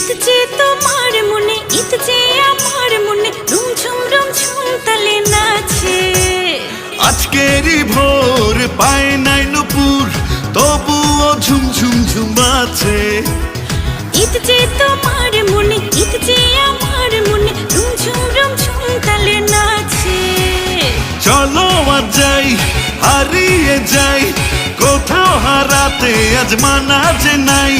ঈদ যে তোমার মনে, ঈদ যে আমার মনে, রুমঝুম রুমঝুম তালে নাচে। আজকেরই ভোর পায় নাই নুপুর, তবুও ঝুমঝুম ঝুমাচ্ছে। ঈদ যে তোমার মনে, ঈদ যে আমার মনে, রুমঝুম রুমঝুম তালে নাচে। চলো আজ যাই, হারিয়ে যাই, কোথাও হারাতে আজ মানা যে নাই।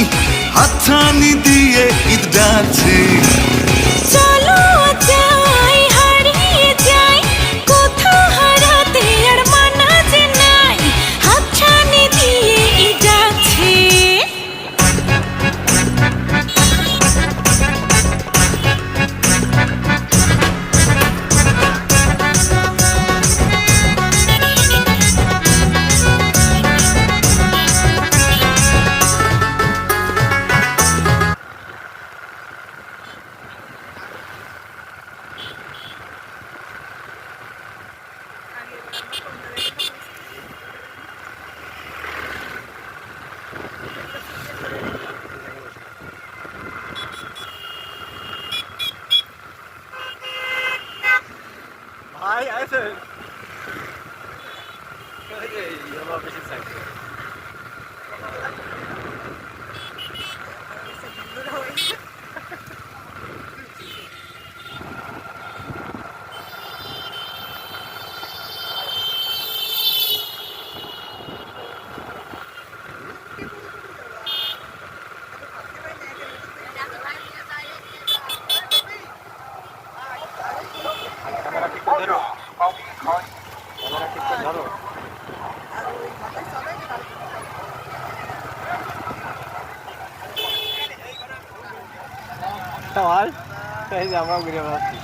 হাতছানি দিয়ে ঈদ ডাকছে। চলো যাই, হারিয়ে যাই, কোথাও হারাতে আর মানা যে নাই। হাতছানি দিয়ে ঈদ ডাকছে। ভাই আছেন? বেশি চাইছে। সবাই এই যে আমরা ঘুরে বেড়াচ্ছি।